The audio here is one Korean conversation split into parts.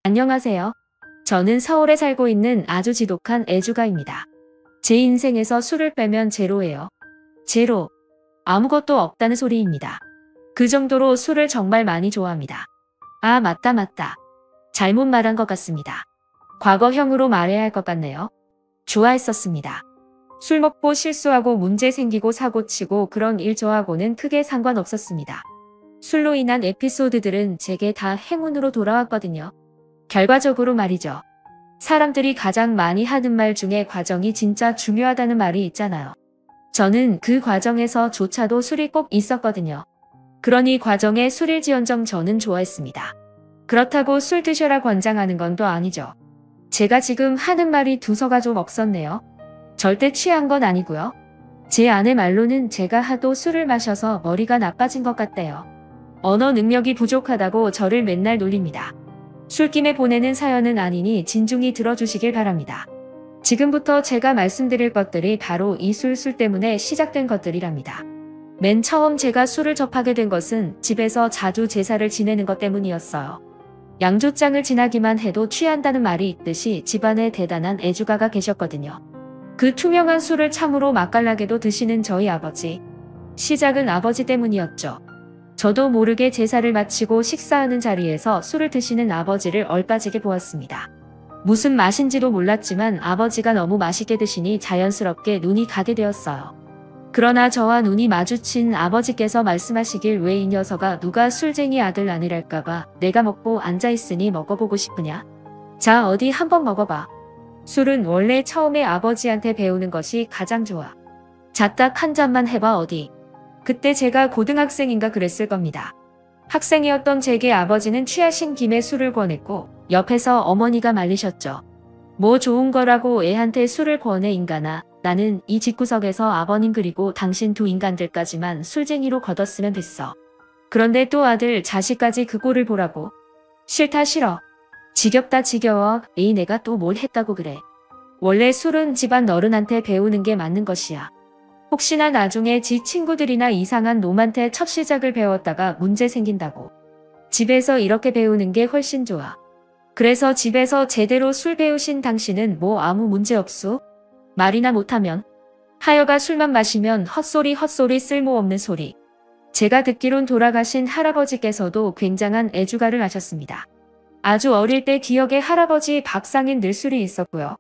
안녕하세요. 저는 서울에 살고 있는 아주 지독한 애주가입니다. 제 인생에서 술을 빼면 제로예요. 제로. 아무것도 없다는 소리입니다. 그 정도로 술을 정말 많이 좋아합니다. 아, 맞다. 잘못 말한 것 같습니다. 과거형으로 말해야 할 것 같네요. 좋아했었습니다. 술 먹고 실수하고 문제 생기고 사고치고 그런 일 저하고는 크게 상관없었습니다. 술로 인한 에피소드들은 제게 다 행운으로 돌아왔거든요. 결과적으로 말이죠. 사람들이 가장 많이 하는 말 중에 과정이 진짜 중요하다는 말이 있잖아요. 저는 그 과정에서조차도 술이 꼭 있었거든요. 그러니 과정에 술일지언정 저는 좋아했습니다. 그렇다고 술 드셔라 권장하는 건 또 아니죠. 제가 지금 하는 말이 두서가 좀 없었네요. 절대 취한 건 아니고요. 제 아내 말로는 제가 하도 술을 마셔서 머리가 나빠진 것 같대요. 언어 능력이 부족하다고 저를 맨날 놀립니다. 술김에 보내는 사연은 아니니 진중히 들어주시길 바랍니다. 지금부터 제가 말씀드릴 것들이 바로 이 술 때문에 시작된 것들이랍니다. 맨 처음 제가 술을 접하게 된 것은 집에서 자주 제사를 지내는 것 때문이었어요. 양조장을 지나기만 해도 취한다는 말이 있듯이 집안에 대단한 애주가가 계셨거든요. 그 투명한 술을 참으로 맛깔나게도 드시는 저희 아버지. 시작은 아버지 때문이었죠. 저도 모르게 제사를 마치고 식사하는 자리에서 술을 드시는 아버지를 얼빠지게 보았습니다. 무슨 맛인지도 몰랐지만 아버지가 너무 맛있게 드시니 자연스럽게 눈이 가게 되었어요. 그러나 저와 눈이 마주친 아버지께서 말씀하시길 왜 이 녀석아 누가 술쟁이 아들 아니랄까봐 내가 먹고 앉아있으니 먹어보고 싶으냐? 자 어디 한번 먹어봐. 술은 원래 처음에 아버지한테 배우는 것이 가장 좋아. 자 딱 한 잔만 해봐 어디. 그때 제가 고등학생인가 그랬을 겁니다. 학생이었던 제게 아버지는 취하신 김에 술을 권했고 옆에서 어머니가 말리셨죠. 뭐 좋은 거라고 애한테 술을 권해 인간아. 나는 이 집구석에서 아버님 그리고 당신 두 인간들까지만 술쟁이로 걷었으면 됐어. 그런데 또 아들 자식까지 그 꼴을 보라고. 싫다 싫어. 지겹다 지겨워. 에이 내가 또 뭘 했다고 그래. 원래 술은 집안 어른한테 배우는 게 맞는 것이야. 혹시나 나중에 지 친구들이나 이상한 놈한테 첫 시작을 배웠다가 문제 생긴다고. 집에서 이렇게 배우는 게 훨씬 좋아. 그래서 집에서 제대로 술 배우신 당신은 뭐 아무 문제 없소? 말이나 못하면. 하여가 술만 마시면 헛소리 쓸모없는 소리. 제가 듣기론 돌아가신 할아버지께서도 굉장한 애주가를 하셨습니다. 아주 어릴 때 기억에 할아버지 밥상인 늘술이 있었고요.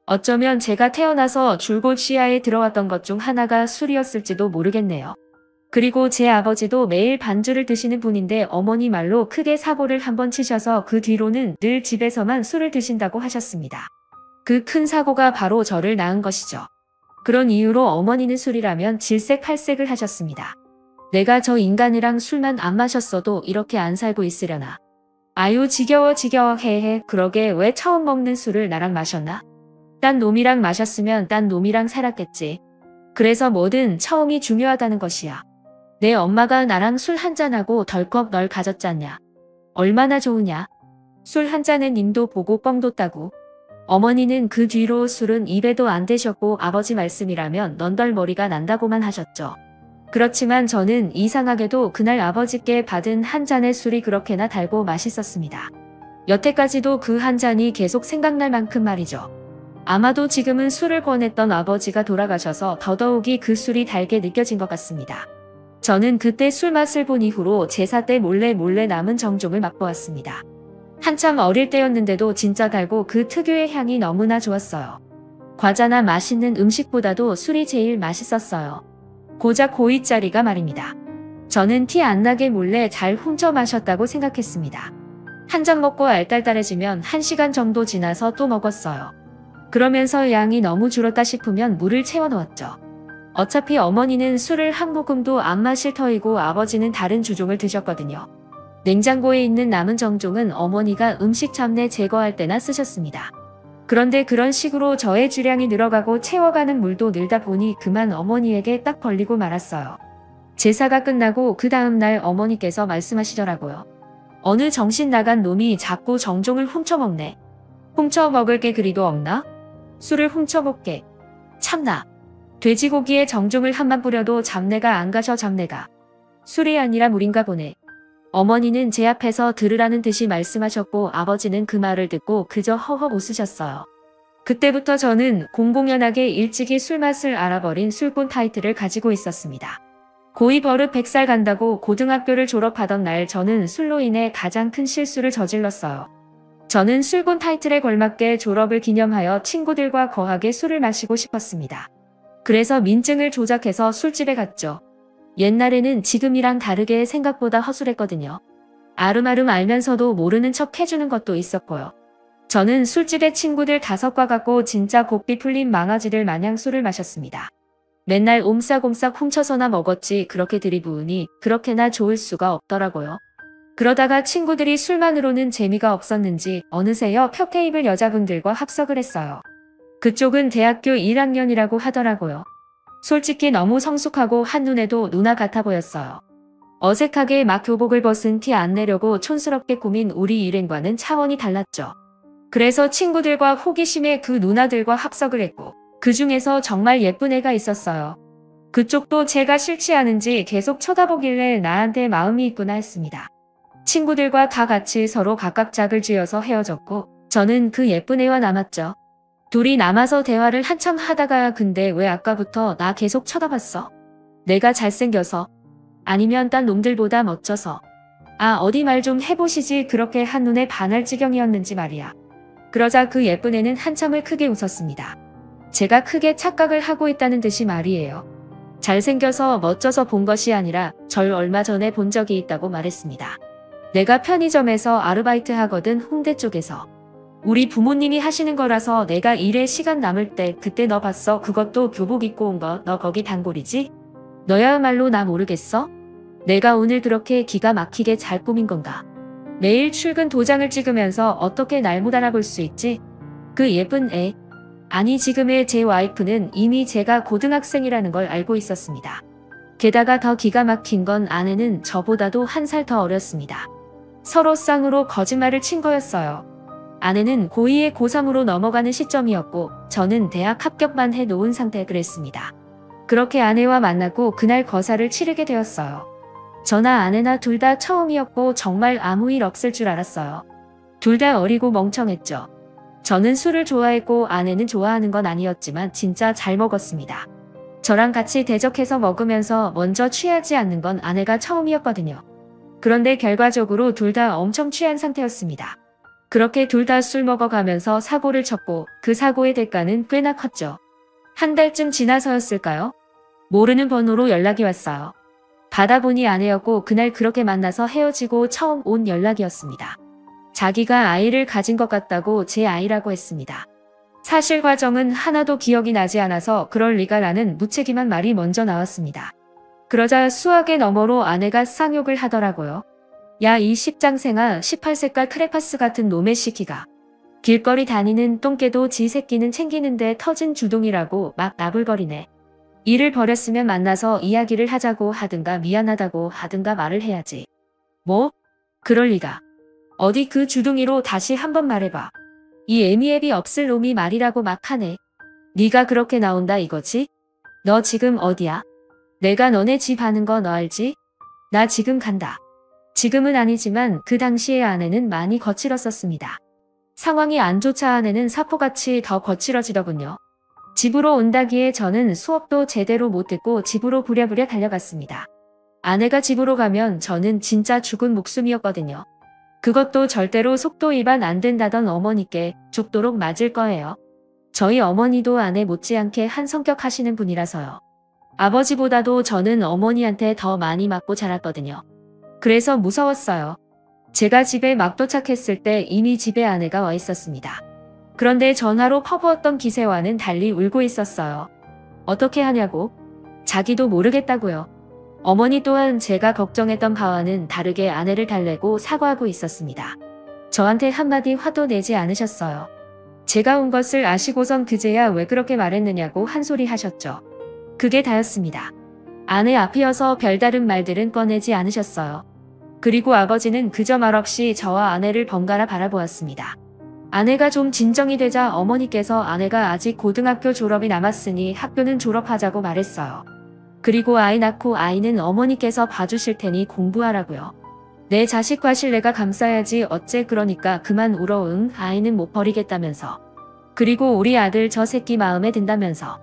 어쩌면 제가 태어나서 줄곧 시야에 들어왔던 것 중 하나가 술이었을지도 모르겠네요. 그리고 제 아버지도 매일 반주를 드시는 분인데 어머니 말로 크게 사고를 한번 치셔서 그 뒤로는 늘 집에서만 술을 드신다고 하셨습니다. 그 큰 사고가 바로 저를 낳은 것이죠. 그런 이유로 어머니는 술이라면 질색팔색을 하셨습니다. 내가 저 인간이랑 술만 안 마셨어도 이렇게 안 살고 있으려나. 아유 지겨워 헤헤. 그러게 왜 처음 먹는 술을 나랑 마셨나? 딴 놈이랑 마셨으면 딴 놈이랑 살았겠지. 그래서 뭐든 처음이 중요하다는 것이야. 내 엄마가 나랑 술 한잔하고 덜컥 널 가졌잖냐. 얼마나 좋으냐. 술 한 잔에 님도 보고 뻥도 따고. 어머니는 그 뒤로 술은 입에도 안 대셨고 아버지 말씀이라면 넌덜머리가 난다고만 하셨죠. 그렇지만 저는 이상하게도 그날 아버지께 받은 한 잔의 술이 그렇게나 달고 맛있었습니다. 여태까지도 그 한 잔이 계속 생각날 만큼 말이죠. 아마도 지금은 술을 권했던 아버지가 돌아가셔서 더더욱이 그 술이 달게 느껴진 것 같습니다. 저는 그때 술 맛을 본 이후로 제사 때 몰래 남은 정종을 맛보았습니다. 한참 어릴 때였는데도 진짜 달고 그 특유의 향이 너무나 좋았어요. 과자나 맛있는 음식보다도 술이 제일 맛있었어요. 고작 고2짜리가 말입니다. 저는 티 안 나게 몰래 잘 훔쳐 마셨다고 생각했습니다. 한 잔 먹고 알딸딸해지면 1시간 정도 지나서 또 먹었어요. 그러면서 양이 너무 줄었다 싶으면 물을 채워 넣었죠. 어차피 어머니는 술을 한 모금도 안 마실 터이고 아버지는 다른 주종을 드셨거든요. 냉장고에 있는 남은 정종은 어머니가 음식 잡내 제거할 때나 쓰셨습니다. 그런데 그런 식으로 저의 주량이 늘어가고 채워가는 물도 늘다 보니 그만 어머니에게 딱 걸리고 말았어요. 제사가 끝나고 그 다음날 어머니께서 말씀하시더라고요. 어느 정신 나간 놈이 자꾸 정종을 훔쳐먹네. 훔쳐먹을 게 그리도 없나? 술을 훔쳐먹게. 참나. 돼지고기에 정종을 한만 뿌려도 잡내가 안 가셔 잡내가. 술이 아니라 물인가 보네. 어머니는 제 앞에서 들으라는 듯이 말씀하셨고 아버지는 그 말을 듣고 그저 허허 웃으셨어요. 그때부터 저는 공공연하게 일찍이 술맛을 알아버린 술꾼 타이틀을 가지고 있었습니다. 고2 버릇 100살 간다고 고등학교를 졸업하던 날 저는 술로 인해 가장 큰 실수를 저질렀어요. 저는 술꾼 타이틀에 걸맞게 졸업을 기념하여 친구들과 거하게 술을 마시고 싶었습니다. 그래서 민증을 조작해서 술집에 갔죠. 옛날에는 지금이랑 다르게 생각보다 허술했거든요. 아름아름 알면서도 모르는 척 해주는 것도 있었고요. 저는 술집에 친구들 5과 갖고 진짜 고삐 풀린 망아지들 마냥 술을 마셨습니다. 맨날 옴싹옴싹 훔쳐서나 먹었지 그렇게 들이부으니 그렇게나 좋을 수가 없더라고요. 그러다가 친구들이 술만으로는 재미가 없었는지 어느새 옆 테이블 여자분들과 합석을 했어요. 그쪽은 대학교 1학년이라고 하더라고요. 솔직히 너무 성숙하고 한눈에도 누나 같아 보였어요. 어색하게 막 교복을 벗은 티 안 내려고 촌스럽게 꾸민 우리 일행과는 차원이 달랐죠. 그래서 친구들과 호기심에 그 누나들과 합석을 했고 그 중에서 정말 예쁜 애가 있었어요. 그쪽도 제가 싫지 않은지 계속 쳐다보길래 나한테 마음이 있구나 했습니다. 친구들과 다 같이 서로 각각 짝을 지어서 헤어졌고 저는 그 예쁜 애와 남았죠. 둘이 남아서 대화를 한참 하다가 근데 왜 아까부터 나 계속 쳐다봤어? 내가 잘생겨서? 아니면 딴 놈들보다 멋져서? 아 어디 말 좀 해보시지 그렇게 한눈에 반할 지경이었는지 말이야. 그러자 그 예쁜 애는 한참을 크게 웃었습니다. 제가 크게 착각을 하고 있다는 듯이 말이에요. 잘생겨서 멋져서 본 것이 아니라 절 얼마 전에 본 적이 있다고 말했습니다. 내가 편의점에서 아르바이트 하거든 홍대 쪽에서. 우리 부모님이 하시는 거라서 내가 일에 시간 남을 때 그때 너 봤어? 그것도 교복 입고 온 거 너 거기 단골이지? 너야말로 나 모르겠어? 내가 오늘 그렇게 기가 막히게 잘 꾸민 건가? 매일 출근 도장을 찍으면서 어떻게 날 못 알아볼 수 있지? 그 예쁜 애. 아니 지금의 제 와이프는 이미 제가 고등학생이라는 걸 알고 있었습니다. 게다가 더 기가 막힌 건 아내는 저보다도 한 살 더 어렸습니다. 서로 쌍으로 거짓말을 친 거였어요. 아내는 고2에 고3으로 넘어가는 시점이었고 저는 대학 합격만 해놓은 상태 그랬습니다. 그렇게 아내와 만나고 그날 거사를 치르게 되었어요. 저나 아내나 둘 다 처음이었고 정말 아무 일 없을 줄 알았어요. 둘 다 어리고 멍청했죠. 저는 술을 좋아했고 아내는 좋아하는 건 아니었지만 진짜 잘 먹었습니다. 저랑 같이 대적해서 먹으면서 먼저 취하지 않는 건 아내가 처음이었거든요. 그런데 결과적으로 둘 다 엄청 취한 상태였습니다. 그렇게 둘 다 술 먹어가면서 사고를 쳤고 그 사고의 대가는 꽤나 컸죠. 한 달쯤 지나서였을까요? 모르는 번호로 연락이 왔어요. 받아보니 아내였고 그날 그렇게 만나서 헤어지고 처음 온 연락이었습니다. 자기가 아이를 가진 것 같다고 제 아이라고 했습니다. 사실 과정은 하나도 기억이 나지 않아서 그럴 리가 라는 무책임한 말이 먼저 나왔습니다. 그러자 수학의 너머로 아내가 쌍욕을 하더라고요. 야 이 십장생아 18색깔 크레파스 같은 놈의 시키가. 길거리 다니는 똥개도 지 새끼는 챙기는데 터진 주둥이라고 막 나불거리네. 일을 버렸으면 만나서 이야기를 하자고 하든가 미안하다고 하든가 말을 해야지. 뭐? 그럴 리가. 어디 그 주둥이로 다시 한번 말해봐. 이 애미애비 없을 놈이 말이라고 막 하네. 네가 그렇게 나온다 이거지? 너 지금 어디야? 내가 너네 집 하는 거 너 알지? 나 지금 간다. 지금은 아니지만 그 당시의 아내는 많이 거칠었었습니다. 상황이 안 좋자 아내는 사포같이 더 거칠어지더군요. 집으로 온다기에 저는 수업도 제대로 못 듣고 집으로 부랴부랴 달려갔습니다. 아내가 집으로 가면 저는 진짜 죽은 목숨이었거든요. 그것도 절대로 속도 위반 안 된다던 어머니께 죽도록 맞을 거예요. 저희 어머니도 아내 못지않게 한 성격 하시는 분이라서요. 아버지보다도 저는 어머니한테 더 많이 맞고 자랐거든요. 그래서 무서웠어요. 제가 집에 막 도착했을 때 이미 집에 아내가 와 있었습니다. 그런데 전화로 퍼부었던 기세와는 달리 울고 있었어요. 어떻게 하냐고? 자기도 모르겠다고요. 어머니 또한 제가 걱정했던 바와는 다르게 아내를 달래고 사과하고 있었습니다. 저한테 한마디 화도 내지 않으셨어요. 제가 온 것을 아시고선 그제야 왜 그렇게 말했느냐고 한 소리 하셨죠. 그게 다였습니다. 아내 앞이어서 별다른 말들은 꺼내지 않으셨어요. 그리고 아버지는 그저 말없이 저와 아내를 번갈아 바라보았습니다. 아내가 좀 진정이 되자 어머니께서 아내가 아직 고등학교 졸업이 남았으니 학교는 졸업하자고 말했어요. 그리고 아이 낳고 아이는 어머니께서 봐주실 테니 공부하라고요. 내 자식과 신뢰가 감싸야지 어째 그러니까 그만 울어 응 아이는 못 버리겠다면서. 그리고 우리 아들 저 새끼 마음에 든다면서.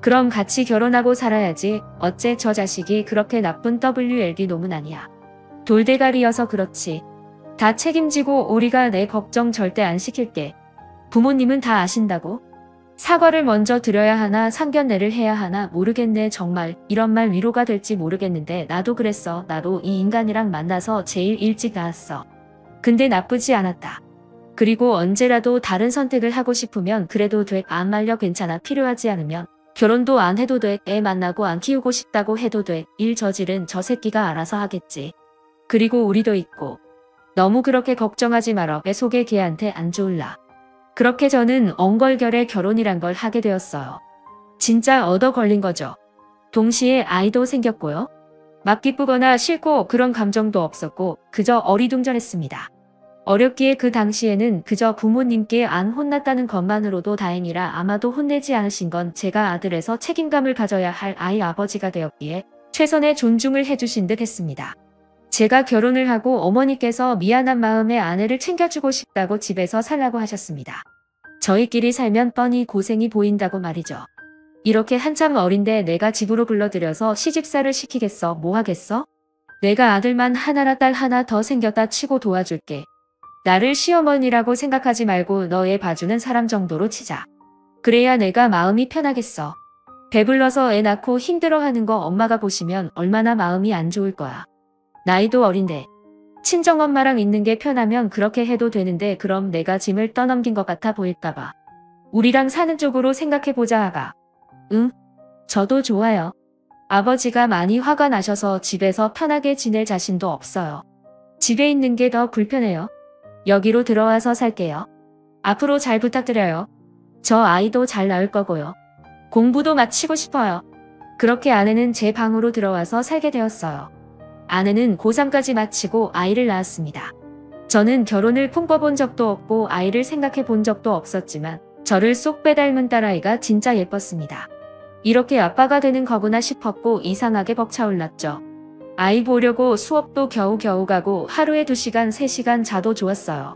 그럼 같이 결혼하고 살아야지 어째 저 자식이 그렇게 나쁜 WLD 놈은 아니야. 돌대가리여서 그렇지. 다 책임지고 우리가 내 걱정 절대 안 시킬게. 부모님은 다 아신다고? 사과를 먼저 드려야 하나 상견례를 해야 하나 모르겠네 정말. 이런 말 위로가 될지 모르겠는데 나도 그랬어. 나도 이 인간이랑 만나서 제일 일찍 나왔어. 근데 나쁘지 않았다. 그리고 언제라도 다른 선택을 하고 싶으면 그래도 돼. 안 말려 괜찮아. 필요하지 않으면 결혼도 안 해도 돼. 애 만나고 안 키우고 싶다고 해도 돼. 일 저질은 저 새끼가 알아서 하겠지. 그리고 우리도 있고. 너무 그렇게 걱정하지 말어. 애 속에 걔한테 안 좋을라. 그렇게 저는 엉걸결에 결혼이란 걸 하게 되었어요. 진짜 얻어 걸린 거죠. 동시에 아이도 생겼고요. 막 기쁘거나 싫고 그런 감정도 없었고 그저 어리둥절했습니다. 어렵기에 그 당시에는 그저 부모님께 안 혼났다는 것만으로도 다행이라 아마도 혼내지 않으신 건 제가 아들에서 책임감을 가져야 할 아이 아버지가 되었기에 최선의 존중을 해주신 듯 했습니다. 제가 결혼을 하고 어머니께서 미안한 마음에 아내를 챙겨주고 싶다고 집에서 살라고 하셨습니다. 저희끼리 살면 뻔히 고생이 보인다고 말이죠. 이렇게 한참 어린데 내가 집으로 불러들여서 시집살을 시키겠어? 뭐 하겠어? 내가 아들만 하나라 딸 하나 더 생겼다 치고 도와줄게. 나를 시어머니라고 생각하지 말고 너 애 봐주는 사람 정도로 치자. 그래야 내가 마음이 편하겠어. 배불러서 애 낳고 힘들어하는 거 엄마가 보시면 얼마나 마음이 안 좋을 거야. 나이도 어린데 친정엄마랑 있는 게 편하면 그렇게 해도 되는데 그럼 내가 짐을 떠넘긴 것 같아 보일까봐. 우리랑 사는 쪽으로 생각해보자 아가. 응? 저도 좋아요. 아버지가 많이 화가 나셔서 집에서 편하게 지낼 자신도 없어요. 집에 있는 게 더 불편해요. 여기로 들어와서 살게요. 앞으로 잘 부탁드려요. 저 아이도 잘 낳을 거고요. 공부도 마치고 싶어요. 그렇게 아내는 제 방으로 들어와서 살게 되었어요. 아내는 고3까지 마치고 아이를 낳았습니다. 저는 결혼을 꿈꿔본 적도 없고 아이를 생각해 본 적도 없었지만 저를 쏙 빼닮은 딸아이가 진짜 예뻤습니다. 이렇게 아빠가 되는 거구나 싶었고 이상하게 벅차올랐죠. 아이 보려고 수업도 겨우겨우 가고 하루에 2시간, 3시간 자도 좋았어요.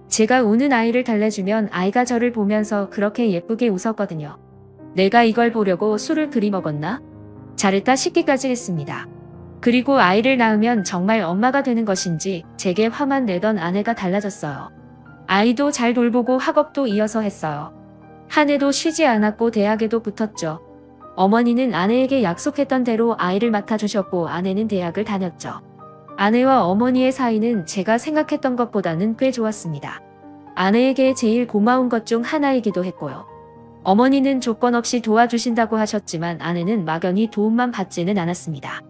제가 우는 아이를 달래주면 아이가 저를 보면서 그렇게 예쁘게 웃었거든요. 내가 이걸 보려고 술을 그리 먹었나? 잘했다 싶기까지 했습니다. 그리고 아이를 낳으면 정말 엄마가 되는 것인지 제게 화만 내던 아내가 달라졌어요. 아이도 잘 돌보고 학업도 이어서 했어요. 한 해도 쉬지 않았고 대학에도 붙었죠. 어머니는 아내에게 약속했던 대로 아이를 맡아주셨고 아내는 대학을 다녔죠. 아내와 어머니의 사이는 제가 생각했던 것보다는 꽤 좋았습니다. 아내에게 제일 고마운 것 중 하나이기도 했고요. 어머니는 조건 없이 도와주신다고 하셨지만 아내는 막연히 도움만 받지는 않았습니다.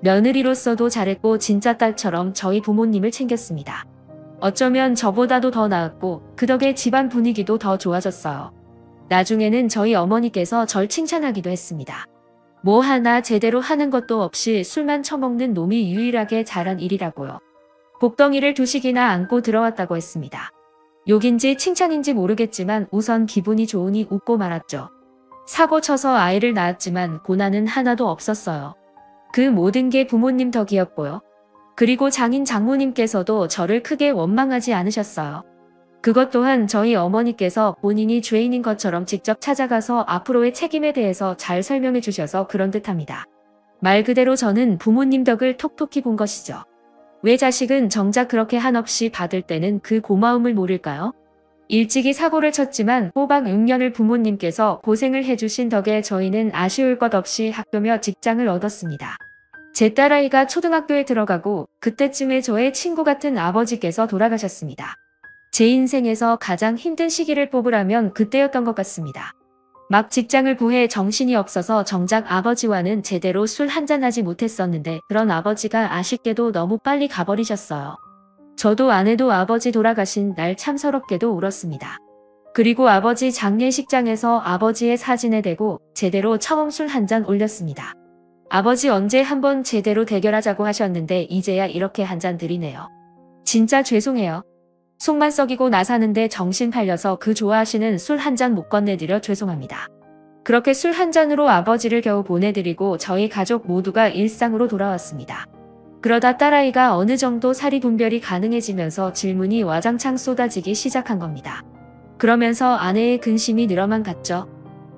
며느리로서도 잘했고 진짜 딸처럼 저희 부모님을 챙겼습니다. 어쩌면 저보다도 더 나았고 그 덕에 집안 분위기도 더 좋아졌어요. 나중에는 저희 어머니께서 절 칭찬하기도 했습니다. 뭐 하나 제대로 하는 것도 없이 술만 처먹는 놈이 유일하게 잘한 일이라고요. 복덩이를 2식이나 안고 들어왔다고 했습니다. 욕인지 칭찬인지 모르겠지만 우선 기분이 좋으니 웃고 말았죠. 사고 쳐서 아이를 낳았지만 고난은 하나도 없었어요. 그 모든 게 부모님 덕이었고요. 그리고 장인 장모님께서도 저를 크게 원망하지 않으셨어요. 그것 또한 저희 어머니께서 본인이 죄인인 것처럼 직접 찾아가서 앞으로의 책임에 대해서 잘 설명해 주셔서 그런 듯합니다. 말 그대로 저는 부모님 덕을 톡톡히 본 것이죠. 왜 자식은 정작 그렇게 한없이 받을 때는 그 고마움을 모를까요? 일찍이 사고를 쳤지만 꼬박 6년을 부모님께서 고생을 해주신 덕에 저희는 아쉬울 것 없이 학교며 직장을 얻었습니다. 제 딸아이가 초등학교에 들어가고 그때쯤에 저의 친구 같은 아버지께서 돌아가셨습니다. 제 인생에서 가장 힘든 시기를 뽑으라면 그때였던 것 같습니다. 막 직장을 구해 정신이 없어서 정작 아버지와는 제대로 술 한잔하지 못했었는데 그런 아버지가 아쉽게도 너무 빨리 가버리셨어요. 저도 아내도 아버지 돌아가신 날 참 서럽게도 울었습니다. 그리고 아버지 장례식장에서 아버지의 사진에 대고 제대로 처음 술 한잔 올렸습니다. 아버지 언제 한번 제대로 대결하자고 하셨는데 이제야 이렇게 한잔 드리네요. 진짜 죄송해요. 속만 썩이고 나사는데 정신 팔려서 그 좋아하시는 술 한 잔 못 건네드려 죄송합니다. 그렇게 술 한 잔으로 아버지를 겨우 보내드리고 저희 가족 모두가 일상으로 돌아왔습니다. 그러다 딸아이가 어느 정도 사리 분별이 가능해지면서 질문이 와장창 쏟아지기 시작한 겁니다. 그러면서 아내의 근심이 늘어만 갔죠.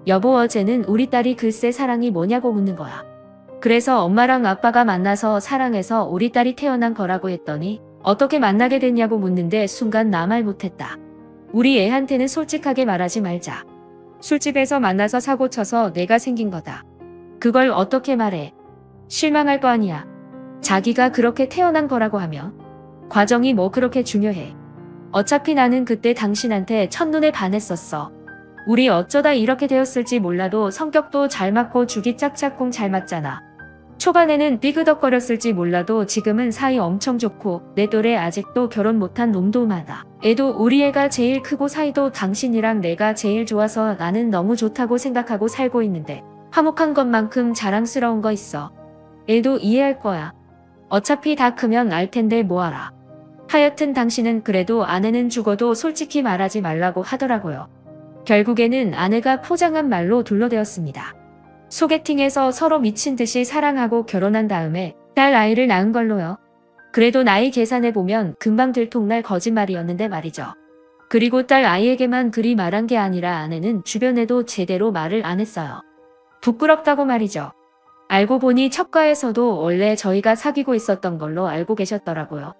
여보, 어제는 우리 딸이 글쎄 사랑이 뭐냐고 묻는 거야. 그래서 엄마랑 아빠가 만나서 사랑해서 우리 딸이 태어난 거라고 했더니 어떻게 만나게 됐냐고 묻는데 순간 나 말 못했다. 우리 애한테는 솔직하게 말하지 말자. 술집에서 만나서 사고 쳐서 내가 생긴 거다. 그걸 어떻게 말해? 실망할 거 아니야. 자기가 그렇게 태어난 거라고 하면 과정이 뭐 그렇게 중요해. 어차피 나는 그때 당신한테 첫눈에 반했었어. 우리 어쩌다 이렇게 되었을지 몰라도 성격도 잘 맞고 죽이 짝짝꿍 잘 맞잖아. 초반에는 삐그덕거렸을지 몰라도 지금은 사이 엄청 좋고 내 또래 아직도 결혼 못한 놈도 많아. 애도 우리 애가 제일 크고 사이도 당신이랑 내가 제일 좋아서 나는 너무 좋다고 생각하고 살고 있는데 화목한 것만큼 자랑스러운 거 있어. 애도 이해할 거야. 어차피 다 크면 알 텐데 뭐하라. 하여튼 당신은 그래도 아내는 죽어도 솔직히 말하지 말라고 하더라고요. 결국에는 아내가 포장한 말로 둘러대었습니다. 소개팅에서 서로 미친 듯이 사랑하고 결혼한 다음에 딸 아이를 낳은 걸로요. 그래도 나이 계산해보면 금방 들통날 거짓말이었는데 말이죠. 그리고 딸 아이에게만 그리 말한 게 아니라 아내는 주변에도 제대로 말을 안 했어요. 부끄럽다고 말이죠. 알고 보니 첫가에서도 원래 저희가 사귀고 있었던 걸로 알고 계셨더라고요.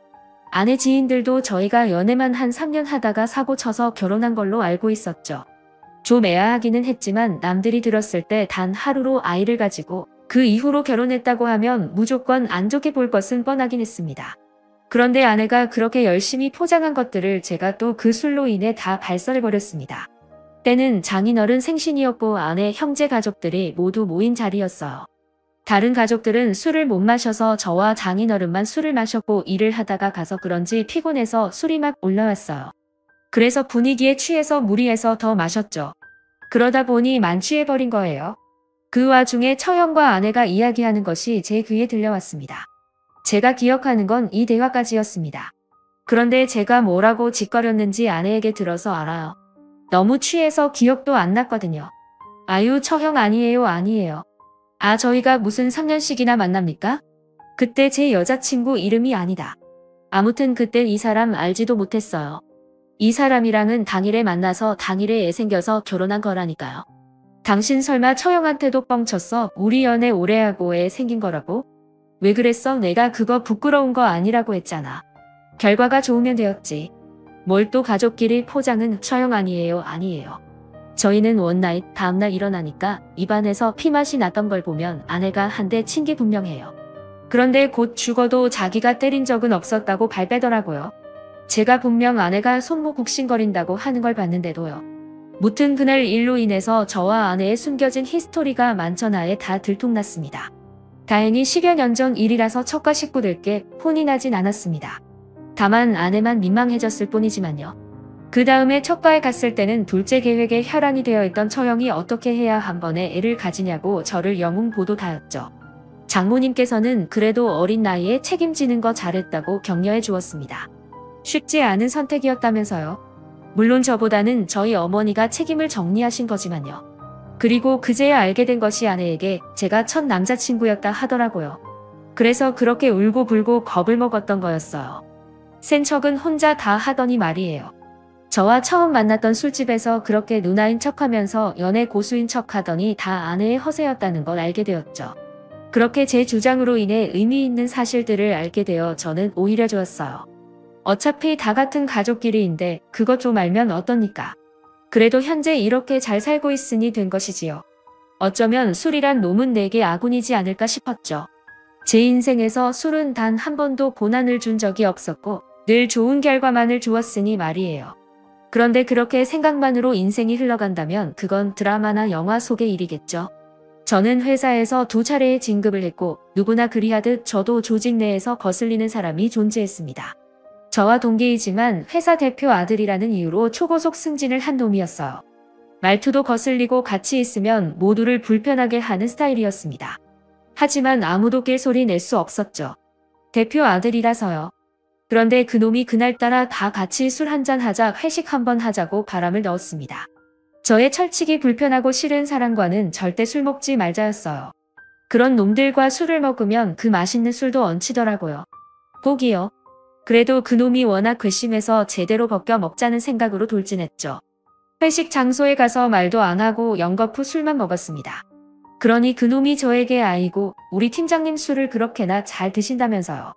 아내 지인들도 저희가 연애만 한 3년 하다가 사고 쳐서 결혼한 걸로 알고 있었죠. 좀 애아하기는 했지만 남들이 들었을 때 단 하루로 아이를 가지고 그 이후로 결혼했다고 하면 무조건 안 좋게 볼 것은 뻔하긴 했습니다. 그런데 아내가 그렇게 열심히 포장한 것들을 제가 또 그 술로 인해 다 발설해버렸습니다. 때는 장인어른 생신이었고 아내 형제 가족들이 모두 모인 자리였어요. 다른 가족들은 술을 못 마셔서 저와 장인어른만 술을 마셨고 일을 하다가 가서 그런지 피곤해서 술이 막 올라왔어요. 그래서 분위기에 취해서 무리해서 더 마셨죠. 그러다 보니 만취해버린 거예요. 그 와중에 처형과 아내가 이야기하는 것이 제 귀에 들려왔습니다. 제가 기억하는 건 이 대화까지였습니다. 그런데 제가 뭐라고 짓거렸는지 아내에게 들어서 알아요. 너무 취해서 기억도 안 났거든요. 아유, 처형 아니에요, 아니에요. 아, 저희가 무슨 3년씩이나 만납니까? 그때 제 여자친구 이름이 아니다. 아무튼 그땐 이 사람 알지도 못했어요. 이 사람이랑은 당일에 만나서 당일에 애 생겨서 결혼한 거라니까요. 당신 설마 처형한테도 뻥쳤어? 우리 연애 오래하고 애 생긴 거라고? 왜 그랬어? 내가 그거 부끄러운 거 아니라고 했잖아. 결과가 좋으면 되었지. 뭘 또 가족끼리 포장은 처형 아니에요, 아니에요. 저희는 원나잇 다음날 일어나니까 입안에서 피맛이 났던 걸 보면 아내가 한 대 친 게 분명해요. 그런데 곧 죽어도 자기가 때린 적은 없었다고 발빼더라고요. 제가 분명 아내가 손목 굽신거린다고 하는 걸 봤는데도요. 무튼 그날 일로 인해서 저와 아내의 숨겨진 히스토리가 만천하에 다 들통났습니다. 다행히 10여 년 전 일이라서 처가 식구들께 혼이 나진 않았습니다. 다만 아내만 민망해졌을 뿐이지만요. 그 다음에 처가에 갔을 때는 둘째 계획에 혈안이 되어 있던 처형이 어떻게 해야 한 번에 애를 가지냐고 저를 영웅보도다였죠. 장모님께서는 그래도 어린 나이에 책임지는 거 잘했다고 격려해 주었습니다. 쉽지 않은 선택이었다면서요. 물론 저보다는 저희 어머니가 책임을 정리하신 거지만요. 그리고 그제야 알게 된 것이 아내에게 제가 첫 남자친구였다 하더라고요. 그래서 그렇게 울고불고 겁을 먹었던 거였어요. 센 척은 혼자 다 하더니 말이에요. 저와 처음 만났던 술집에서 그렇게 누나인 척하면서 연애 고수인 척하더니 다 아내의 허세였다는 걸 알게 되었죠. 그렇게 제 주장으로 인해 의미 있는 사실들을 알게 되어 저는 오히려 좋았어요. 어차피 다 같은 가족끼리인데 그것 좀 알면 어떻니까. 그래도 현재 이렇게 잘 살고 있으니 된 것이지요. 어쩌면 술이란 놈은 내게 아군이지 않을까 싶었죠. 제 인생에서 술은 단 한 번도 고난을 준 적이 없었고 늘 좋은 결과만을 주었으니 말이에요. 그런데 그렇게 생각만으로 인생이 흘러간다면 그건 드라마나 영화 속의 일이겠죠. 저는 회사에서 2차례의 진급을 했고 누구나 그리하듯 저도 조직 내에서 거슬리는 사람이 존재했습니다. 저와 동기이지만 회사 대표 아들이라는 이유로 초고속 승진을 한 놈이었어요. 말투도 거슬리고 같이 있으면 모두를 불편하게 하는 스타일이었습니다. 하지만 아무도 낄소리 낼 수 없었죠. 대표 아들이라서요. 그런데 그놈이 그날따라 다 같이 술 한잔 하자, 회식 한번 하자고 바람을 넣었습니다. 저의 철칙이 불편하고 싫은 사람과는 절대 술 먹지 말자였어요. 그런 놈들과 술을 먹으면 그 맛있는 술도 얹히더라고요. 꼭이요. 그래도 그놈이 워낙 괘씸해서 제대로 벗겨 먹자는 생각으로 돌진했죠. 회식 장소에 가서 말도 안 하고 연거푸 술만 먹었습니다. 그러니 그놈이 저에게 아이고 우리 팀장님 술을 그렇게나 잘 드신다면서요.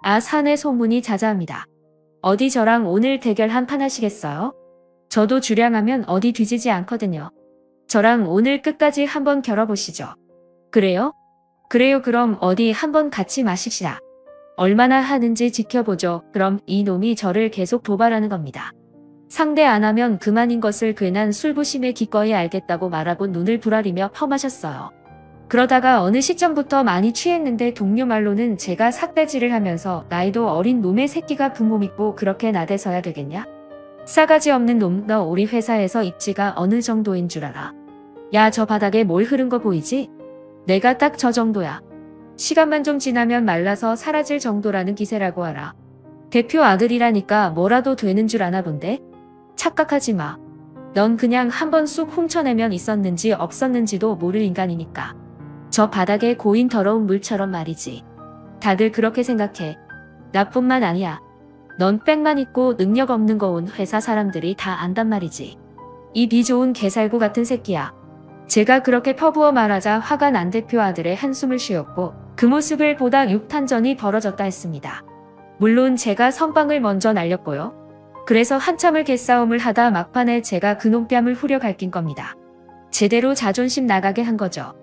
아 사내 소문이 자자합니다. 어디 저랑 오늘 대결 한 판 하시겠어요? 저도 주량하면 어디 뒤지지 않거든요. 저랑 오늘 끝까지 한번 겨뤄보시죠. 그래요? 그래요 그럼 어디 한번 같이 마십시다. 얼마나 하는지 지켜보죠. 그럼 이놈이 저를 계속 도발하는 겁니다. 상대 안 하면 그만인 것을 괜한 술부심에 기꺼이 알겠다고 말하고 눈을 부라리며 퍼마셨어요. 그러다가 어느 시점부터 많이 취했는데 동료 말로는 제가 삿대질을 하면서 나이도 어린 놈의 새끼가 부모 믿고 그렇게 나대서야 되겠냐? 싸가지 없는 놈 너 우리 회사에서 입지가 어느 정도인 줄 알아? 야 저 바닥에 뭘 흐른 거 보이지? 내가 딱 저 정도야. 시간만 좀 지나면 말라서 사라질 정도라는 기세라고 알아. 대표 아들이라니까 뭐라도 되는 줄 아나 본데? 착각하지 마. 넌 그냥 한번 쑥 훔쳐내면 있었는지 없었는지도 모를 인간이니까. 저 바닥에 고인 더러운 물처럼 말이지. 다들 그렇게 생각해. 나뿐만 아니야. 넌 빽만 있고 능력 없는 거 온 회사 사람들이 다 안단 말이지. 이 비좋은 개살구 같은 새끼야. 제가 그렇게 퍼부어 말하자 화가 난 대표 아들의 한숨을 쉬었고 그 모습을 보다 육탄전이 벌어졌다 했습니다. 물론 제가 선빵을 먼저 날렸고요. 그래서 한참을 개싸움을 하다 막판에 제가 그놈 뺨을 후려 갈긴 겁니다. 제대로 자존심 나가게 한 거죠.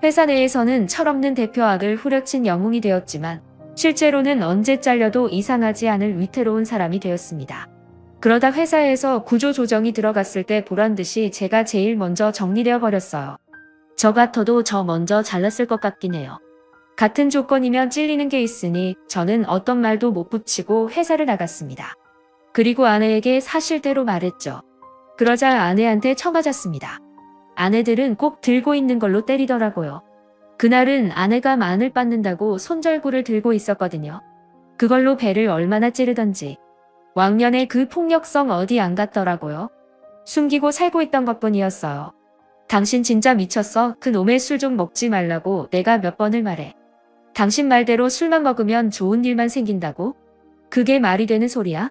회사 내에서는 철없는 대표 아들 후려친 영웅이 되었지만 실제로는 언제 잘려도 이상하지 않을 위태로운 사람이 되었습니다. 그러다 회사에서 구조조정이 들어갔을 때 보란듯이 제가 제일 먼저 정리되어 버렸어요. 저 같아도 저 먼저 잘랐을 것 같긴 해요. 같은 조건이면 찔리는 게 있으니 저는 어떤 말도 못 붙이고 회사를 나갔습니다. 그리고 아내에게 사실대로 말했죠. 그러자 아내한테 쳐맞았습니다. 아내들은 꼭 들고 있는 걸로 때리더라고요. 그날은 아내가 마늘 빻는다고 손절구를 들고 있었거든요. 그걸로 배를 얼마나 찌르던지. 왕년에 그 폭력성 어디 안 갔더라고요. 숨기고 살고 있던 것뿐이었어요. 당신 진짜 미쳤어? 그 놈의 술 좀 먹지 말라고 내가 몇 번을 말해. 당신 말대로 술만 먹으면 좋은 일만 생긴다고? 그게 말이 되는 소리야?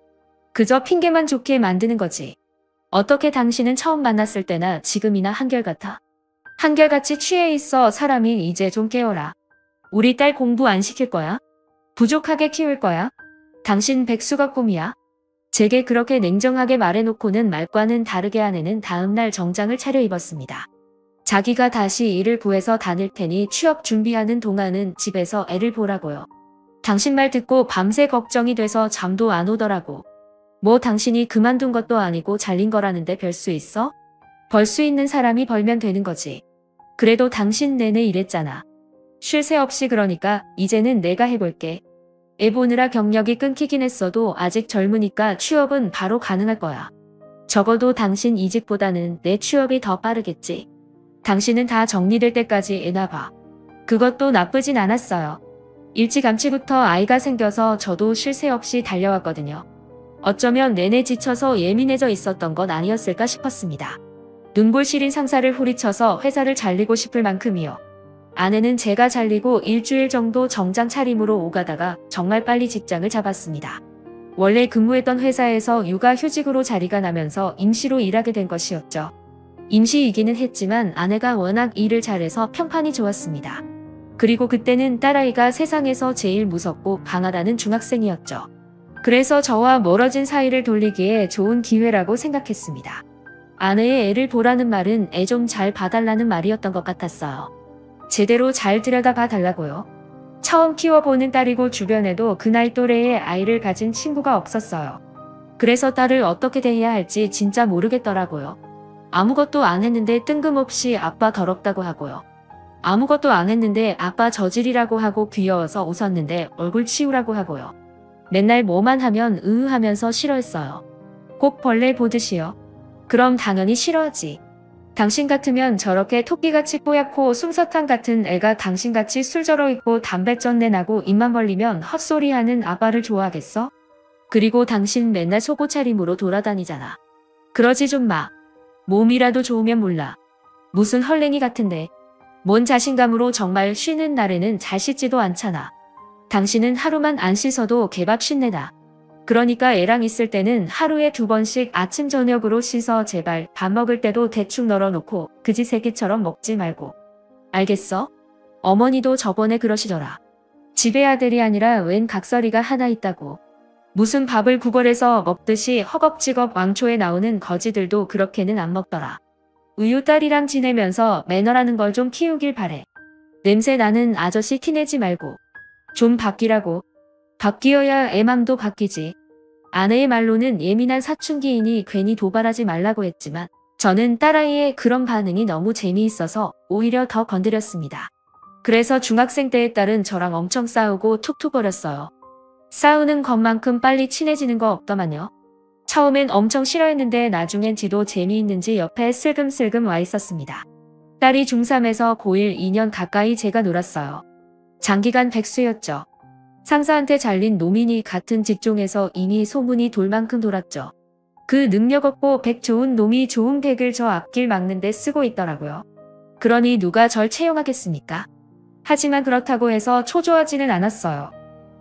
그저 핑계만 좋게 만드는 거지. 어떻게 당신은 처음 만났을 때나 지금이나 한결같아? 한결같이 취해 있어. 사람이 이제 좀 깨어라. 우리 딸 공부 안 시킬 거야? 부족하게 키울 거야? 당신 백수가 꿈이야? 제게 그렇게 냉정하게 말해놓고는 말과는 다르게 아내는 다음날 정장을 차려입었습니다. 자기가 다시 일을 구해서 다닐 테니 취업 준비하는 동안은 집에서 애를 보라고요. 당신 말 듣고 밤새 걱정이 돼서 잠도 안 오더라고. 뭐 당신이 그만둔 것도 아니고 잘린 거라는데 별 수 있어? 벌 수 있는 사람이 벌면 되는 거지. 그래도 당신 내내 일했잖아. 쉴 새 없이. 그러니까 이제는 내가 해볼게. 애 보느라 경력이 끊기긴 했어도 아직 젊으니까 취업은 바로 가능할 거야. 적어도 당신 이직보다는 내 취업이 더 빠르겠지. 당신은 다 정리될 때까지 애나 봐. 그것도 나쁘진 않았어요. 일찌감치부터 아이가 생겨서 저도 쉴 새 없이 달려왔거든요. 어쩌면 내내 지쳐서 예민해져 있었던 건 아니었을까 싶었습니다. 눈볼 시린 상사를 후리쳐서 회사를 잘리고 싶을 만큼이요. 아내는 제가 잘리고 일주일 정도 정장 차림으로 오가다가 정말 빨리 직장을 잡았습니다. 원래 근무했던 회사에서 육아휴직으로 자리가 나면서 임시로 일하게 된 것이었죠. 임시이기는 했지만 아내가 워낙 일을 잘해서 평판이 좋았습니다. 그리고 그때는 딸아이가 세상에서 제일 무섭고 강하다는 중학생이었죠. 그래서 저와 멀어진 사이를 돌리기에 좋은 기회라고 생각했습니다. 아내의 애를 보라는 말은 애 좀 잘 봐달라는 말이었던 것 같았어요. 제대로 잘 들여다봐 달라고요. 처음 키워보는 딸이고 주변에도 그 나이 또래의 아이를 가진 친구가 없었어요. 그래서 딸을 어떻게 대해야 할지 진짜 모르겠더라고요. 아무것도 안 했는데 뜬금없이 아빠 더럽다고 하고요. 아무것도 안 했는데 아빠 저질이라고 하고 귀여워서 웃었는데 얼굴 치우라고 하고요. 맨날 뭐만 하면 으으 하면서 싫어했어요. 꼭 벌레 보듯이요. 그럼 당연히 싫어하지. 당신 같으면 저렇게 토끼같이 뽀얗고 솜사탕 같은 애가 당신같이 술 저러있고 담배 쩐내 나고 입만 벌리면 헛소리하는 아빠를 좋아하겠어? 그리고 당신 맨날 속옷 차림으로 돌아다니잖아. 그러지 좀 마. 몸이라도 좋으면 몰라. 무슨 헐랭이 같은데. 뭔 자신감으로 정말 쉬는 날에는 잘 씻지도 않잖아. 당신은 하루만 안 씻어도 개밥 쉰내다. 그러니까 애랑 있을 때는 하루에 2번씩 아침 저녁으로 씻어 제발 밥 먹을 때도 대충 널어놓고 그지 새끼처럼 먹지 말고. 알겠어? 어머니도 저번에 그러시더라. 집에 아들이 아니라 웬 각설이가 하나 있다고. 무슨 밥을 구걸해서 먹듯이 허겁지겁 왕초에 나오는 거지들도 그렇게는 안 먹더라. 우유 딸이랑 지내면서 매너라는 걸 좀 키우길 바래. 냄새 나는 아저씨 티내지 말고. 좀 바뀌라고. 바뀌어야 애 맘도 바뀌지. 아내의 말로는 예민한 사춘기이니 괜히 도발하지 말라고 했지만 저는 딸아이의 그런 반응이 너무 재미있어서 오히려 더 건드렸습니다. 그래서 중학생 때의 딸은 저랑 엄청 싸우고 툭툭거렸어요. 싸우는 것만큼 빨리 친해지는 거 없더만요. 처음엔 엄청 싫어했는데 나중엔 지도 재미있는지 옆에 슬금슬금 와 있었습니다. 딸이 중3에서 고1 2년 가까이 제가 놀았어요. 장기간 백수였죠. 상사한테 잘린 노민이 같은 직종에서 이미 소문이 돌 만큼 돌았죠. 그 능력 없고 백 좋은 놈이 좋은 백을 저 앞길 막는데 쓰고 있더라고요. 그러니 누가 절 채용하겠습니까? 하지만 그렇다고 해서 초조하지는 않았어요.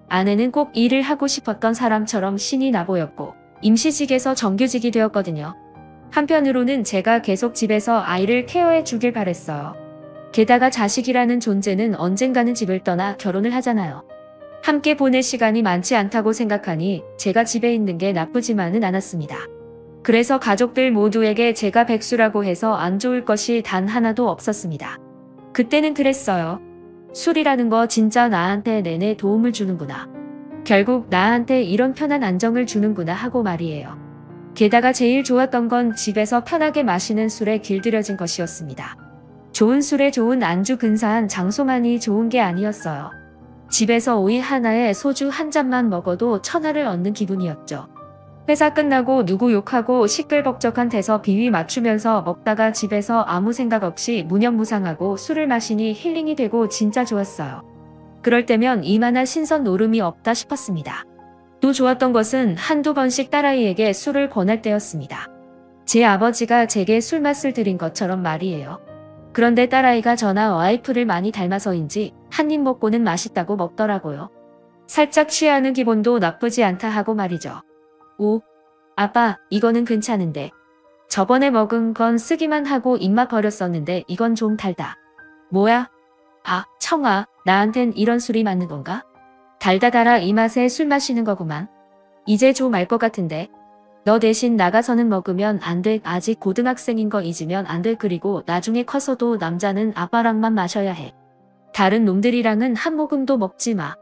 아내는 꼭 일을 하고 싶었던 사람처럼 신이 나 보였고 임시직에서 정규직이 되었거든요. 한편으로는 제가 계속 집에서 아이를 케어해 주길 바랬어요. 게다가 자식이라는 존재는 언젠가는 집을 떠나 결혼을 하잖아요. 함께 보낼 시간이 많지 않다고 생각하니 제가 집에 있는 게 나쁘지만은 않았습니다. 그래서 가족들 모두에게 제가 백수라고 해서 안 좋을 것이 단 하나도 없었습니다. 그때는 그랬어요. 술이라는 거 진짜 나한테 내내 도움을 주는구나. 결국 나한테 이런 편한 안정을 주는구나 하고 말이에요. 게다가 제일 좋았던 건 집에서 편하게 마시는 술에 길들여진 것이었습니다. 좋은 술에 좋은 안주 근사한 장소만이 좋은 게 아니었어요. 집에서 오이 하나에 소주 한 잔만 먹어도 천하를 얻는 기분이었죠. 회사 끝나고 누구 욕하고 시끌벅적한 데서 비위 맞추면서 먹다가 집에서 아무 생각 없이 무념무상하고 술을 마시니 힐링이 되고 진짜 좋았어요. 그럴 때면 이만한 신선 노름이 없다 싶었습니다. 또 좋았던 것은 한두 번씩 딸아이에게 술을 권할 때였습니다. 제 아버지가 제게 술맛을 들인 것처럼 말이에요. 그런데 딸아이가 저나 와이프를 많이 닮아서인지 한 입 먹고는 맛있다고 먹더라고요. 살짝 취하는 기분도 나쁘지 않다 하고 말이죠. 오, 아빠, 이거는 괜찮은데. 저번에 먹은 건 쓰기만 하고 입맛 버렸었는데 이건 좀 달다. 뭐야? 아, 청아, 나한텐 이런 술이 맞는 건가? 달다 달아 이 맛에 술 마시는 거구만. 이제 좀 알 것 같은데. 너 대신 나가서는 먹으면 안 돼. 아직 고등학생인 거 잊으면 안 돼. 그리고 나중에 커서도 남자는 아빠랑만 마셔야 해. 다른 놈들이랑은 한 모금도 먹지 마.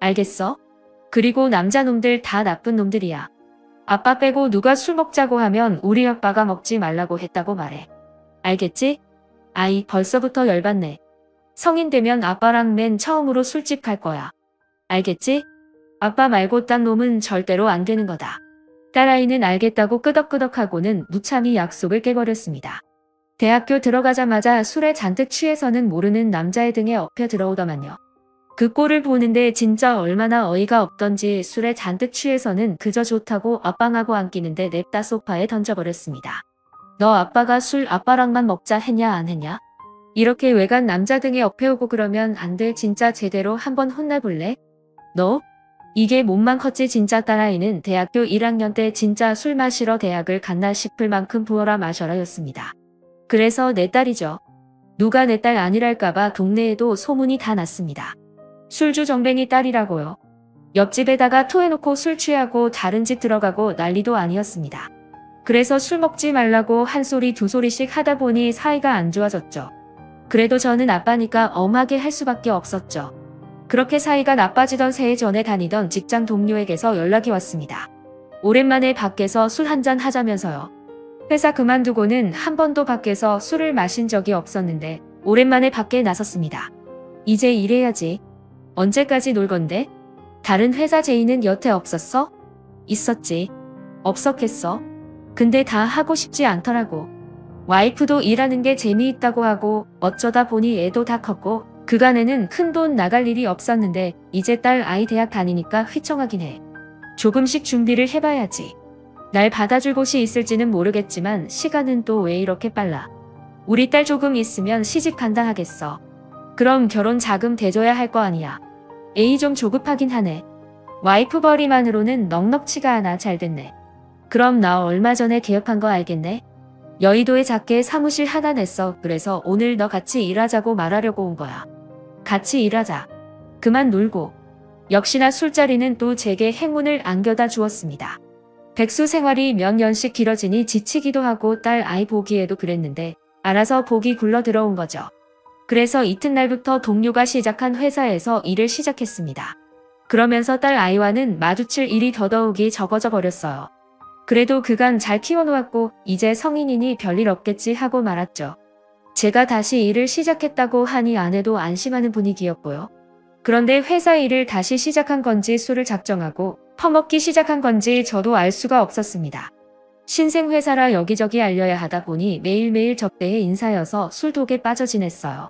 알겠어? 그리고 남자 놈들 다 나쁜 놈들이야. 아빠 빼고 누가 술 먹자고 하면 우리 아빠가 먹지 말라고 했다고 말해. 알겠지? 아이, 벌써부터 열받네. 성인 되면 아빠랑 맨 처음으로 술집 갈 거야. 알겠지? 아빠 말고 딴 놈은 절대로 안 되는 거다. 딸아이는 알겠다고 끄덕끄덕하고는 무참히 약속을 깨버렸습니다. 대학교 들어가자마자 술에 잔뜩 취해서는 모르는 남자의 등에 업혀 들어오더만요. 그 꼴을 보는데 진짜 얼마나 어이가 없던지 술에 잔뜩 취해서는 그저 좋다고 앞방하고 안기는데 냅다 소파에 던져버렸습니다. 너 아빠가 술 아빠랑만 먹자 했냐 안 했냐? 이렇게 외간 남자 등에 업혀오고 그러면 안 돼. 진짜 제대로 한번 혼나볼래? 너? 이게 몸만 컸지. 진짜 딸아이는 대학교 1학년 때 진짜 술 마시러 대학을 갔나 싶을 만큼 부어라 마셔라 였습니다. 그래서 내 딸이죠. 누가 내 딸 아니랄까봐 동네에도 소문이 다 났습니다. 술주 정뱅이 딸이라고요. 옆집에다가 토해놓고 술 취하고 다른 집 들어가고 난리도 아니었습니다. 그래서 술 먹지 말라고 한 소리 두 소리씩 하다 보니 사이가 안 좋아졌죠. 그래도 저는 아빠니까 엄하게 할 수밖에 없었죠. 그렇게 사이가 나빠지던 새해 전에 다니던 직장 동료에게서 연락이 왔습니다. 오랜만에 밖에서 술 한잔 하자면서요. 회사 그만두고는 한 번도 밖에서 술을 마신 적이 없었는데 오랜만에 밖에 나섰습니다. 이제 일해야지. 언제까지 놀 건데? 다른 회사 제의는 여태 없었어? 있었지. 없었겠어. 근데 다 하고 싶지 않더라고. 와이프도 일하는 게 재미있다고 하고 어쩌다 보니 애도 다 컸고 그간에는 큰돈 나갈 일이 없었는데 이제 딸 아이 대학 다니니까 휘청하긴 해. 조금씩 준비를 해봐야지. 날 받아줄 곳이 있을지는 모르겠지만 시간은 또 왜 이렇게 빨라. 우리 딸 조금 있으면 시집 간다 하겠어. 그럼 결혼 자금 대줘야 할 거 아니야. 에이 좀 조급하긴 하네. 와이프 벌이만으로는 넉넉치가 않아. 잘 됐네. 그럼 나 얼마 전에 개업한 거 알겠네? 여의도에 작게 사무실 하나 냈어. 그래서 오늘 너 같이 일하자고 말하려고 온 거야. 같이 일하자. 그만 놀고. 역시나 술자리는 또 제게 행운을 안겨다 주었습니다. 백수 생활이 몇 년씩 길어지니 지치기도 하고 딸 아이 보기에도 그랬는데 알아서 복이 굴러 들어온 거죠. 그래서 이튿날부터 동료가 시작한 회사에서 일을 시작했습니다. 그러면서 딸 아이와는 마주칠 일이 더더욱이 적어져 버렸어요. 그래도 그간 잘 키워놓았고 이제 성인이니 별일 없겠지 하고 말았죠. 제가 다시 일을 시작했다고 하니 아내도 안심하는 분위기였고요. 그런데 회사 일을 다시 시작한 건지 술을 작정하고 퍼먹기 시작한 건지 저도 알 수가 없었습니다. 신생 회사라 여기저기 알려야 하다 보니 매일매일 접대의 인사여서 술독에 빠져 지냈어요.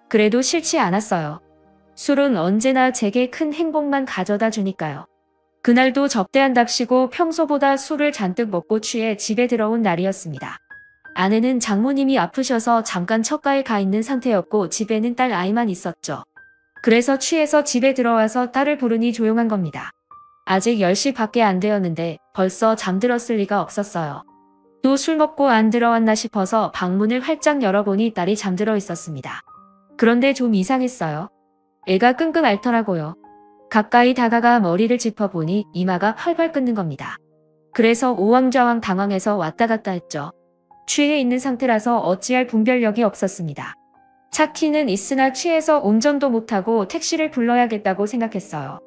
그래도 싫지 않았어요. 술은 언제나 제게 큰 행복만 가져다 주니까요. 그날도 접대한답시고 평소보다 술을 잔뜩 먹고 취해 집에 들어온 날이었습니다. 아내는 장모님이 아프셔서 잠깐 처가에 가 있는 상태였고 집에는 딸 아이만 있었죠. 그래서 취해서 집에 들어와서 딸을 부르니 조용한 겁니다. 아직 10시 밖에 안 되었는데 벌써 잠들었을 리가 없었어요. 또 술 먹고 안 들어왔나 싶어서 방문을 활짝 열어보니 딸이 잠들어 있었습니다. 그런데 좀 이상했어요. 애가 끙끙 앓더라고요. 가까이 다가가 머리를 짚어보니 이마가 펄펄 끓는 겁니다. 그래서 오왕좌왕 당황해서 왔다 갔다 했죠. 취해 있는 상태라서 어찌할 분별력이 없었습니다. 차 키는 있으나 취해서 운전도 못하고 택시를 불러야겠다고 생각했어요.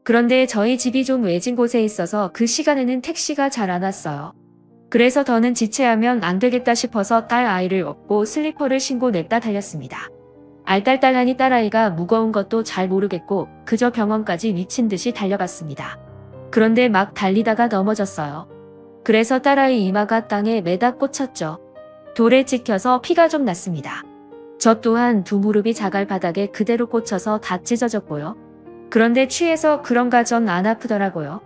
그런데 저희 집이 좀 외진 곳에 있어서 그 시간에는 택시가 잘 안 왔어요. 그래서 더는 지체하면 안 되겠다 싶어서 딸 아이를 업고 슬리퍼를 신고 냈다 달렸습니다. 알딸딸하니 딸아이가 무거운 것도 잘 모르겠고 그저 병원까지 미친 듯이 달려갔습니다. 그런데 막 달리다가 넘어졌어요. 그래서 딸아이 이마가 땅에 매다 꽂혔죠. 돌에 찍혀서 피가 좀 났습니다. 저 또한 두 무릎이 자갈 바닥에 그대로 꽂혀서 다 찢어졌고요. 그런데 취해서 그런가 전 안 아프더라고요.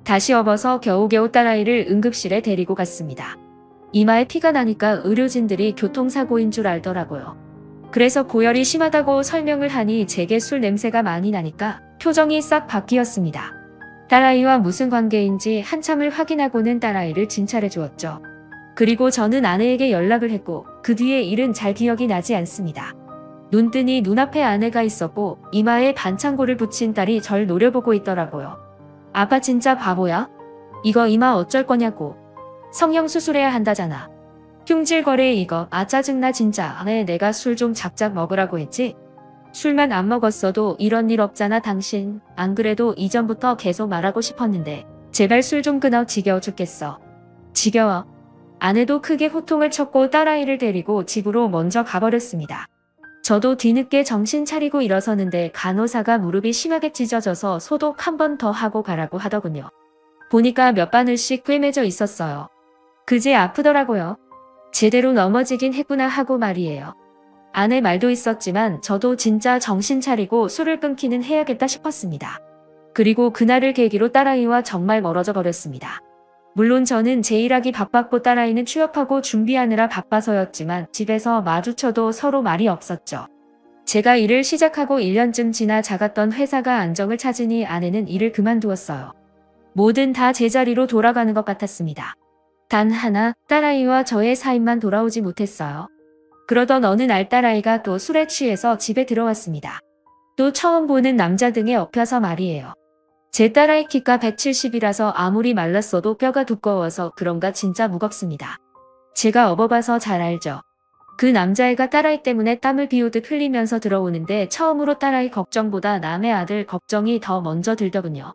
다시 업어서 겨우겨우 딸아이를 응급실에 데리고 갔습니다. 이마에 피가 나니까 의료진들이 교통사고인 줄 알더라고요. 그래서 고열이 심하다고 설명을 하니 제게 술 냄새가 많이 나니까 표정이 싹 바뀌었습니다. 딸아이와 무슨 관계인지 한참을 확인하고는 딸아이를 진찰해 주었죠. 그리고 저는 아내에게 연락을 했고 그 뒤에 일은 잘 기억이 나지 않습니다. 눈뜨니 눈앞에 아내가 있었고 이마에 반창고를 붙인 딸이 절 노려보고 있더라고요. 아빠 진짜 바보야? 이거 이마 어쩔 거냐고. 성형수술해야 한다잖아. 흉질거래 이거. 아 짜증나 진짜. 내가 술 좀 작작 먹으라고 했지? 술만 안 먹었어도 이런 일 없잖아 당신. 안 그래도 이전부터 계속 말하고 싶었는데 제발 술 좀 끊어. 지겨워 죽겠어. 지겨워. 아내도 크게 호통을 쳤고 딸아이를 데리고 집으로 먼저 가버렸습니다. 저도 뒤늦게 정신 차리고 일어서는데 간호사가 무릎이 심하게 찢어져서 소독 한 번 더 하고 가라고 하더군요. 보니까 몇 바늘씩 꿰매져 있었어요. 그제 아프더라고요. 제대로 넘어지긴 했구나 하고 말이에요. 아내 말도 있었지만 저도 진짜 정신 차리고 술을 끊기는 해야겠다 싶었습니다. 그리고 그날을 계기로 딸아이와 정말 멀어져 버렸습니다. 물론 저는 제 일하기 바빴고 딸아이는 취업하고 준비하느라 바빠서였지만 집에서 마주쳐도 서로 말이 없었죠. 제가 일을 시작하고 1년쯤 지나 작았던 회사가 안정을 찾으니 아내는 일을 그만두었어요. 뭐든 다 제자리로 돌아가는 것 같았습니다. 단 하나, 딸아이와 저의 사이만 돌아오지 못했어요. 그러던 어느 날 딸아이가 또 술에 취해서 집에 들어왔습니다. 또 처음 보는 남자 등에 업혀서 말이에요. 제 딸아이 키가 170이라서 아무리 말랐어도 뼈가 두꺼워서 그런가 진짜 무겁습니다. 제가 업어봐서 잘 알죠. 그 남자애가 딸아이 때문에 땀을 비우듯 흘리면서 들어오는데 처음으로 딸아이 걱정보다 남의 아들 걱정이 더 먼저 들더군요.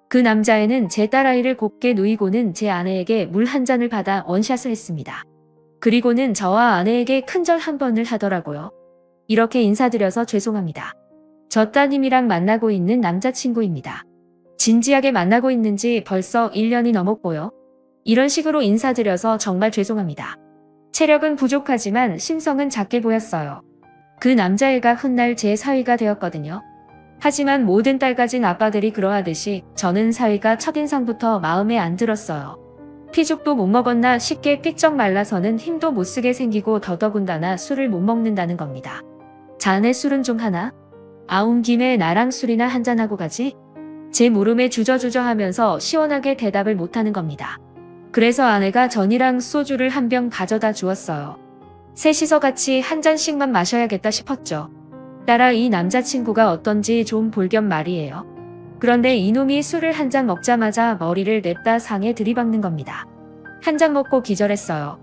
그 남자애는 제 딸아이를 곱게 누이고는 제 아내에게 물 한 잔을 받아 원샷을 했습니다. 그리고는 저와 아내에게 큰절 한 번을 하더라고요. 이렇게 인사드려서 죄송합니다. 저 따님이랑 만나고 있는 남자친구입니다. 진지하게 만나고 있는지 벌써 1년이 넘었고요. 이런 식으로 인사드려서 정말 죄송합니다. 체력은 부족하지만 심성은 작게 보였어요. 그 남자애가 훗날 제 사위가 되었거든요. 하지만 모든 딸 가진 아빠들이 그러하듯이 저는 사위가 첫인상부터 마음에 안 들었어요. 피죽도 못 먹었나 쉽게 삐쩍 말라서는 힘도 못 쓰게 생기고 더더군다나 술을 못 먹는다는 겁니다. 자네 술은 좀 하나? 온 김에 나랑 술이나 한잔하고 가지? 제 물음에 주저주저 하면서 시원하게 대답을 못하는 겁니다. 그래서 아내가 전이랑 소주를 한 병 가져다 주었어요. 셋이서 같이 한 잔씩만 마셔야겠다 싶었죠. 따라 이 남자친구가 어떤지 좀 볼 겸 말이에요. 그런데 이놈이 술을 한 잔 먹자마자 머리를 냅다 상에 들이박는 겁니다. 한 잔 먹고 기절했어요.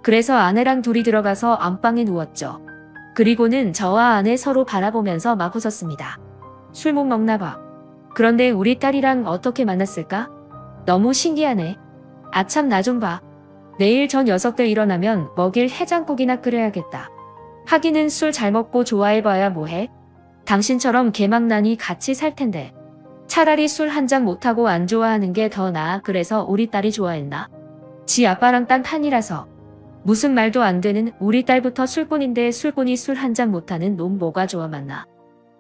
그래서 아내랑 둘이 들어가서 안방에 누웠죠. 그리고는 저와 아내 서로 바라보면서 막 웃었습니다. 술 못 먹나 봐. 그런데 우리 딸이랑 어떻게 만났을까? 너무 신기하네. 아참 나 좀 봐. 내일 저 녀석들 일어나면 먹일 해장국이나 끓여야겠다. 하기는 술 잘 먹고 좋아해봐야 뭐해? 당신처럼 개망나니 같이 살 텐데. 차라리 술 한 잔 못하고 안 좋아하는 게 더 나아. 그래서 우리 딸이 좋아했나? 지 아빠랑 딴 판이라서. 무슨 말도 안 되는 우리 딸부터 술꾼인데 술꾼이 술 한 잔 못하는 놈 뭐가 좋아 맞나?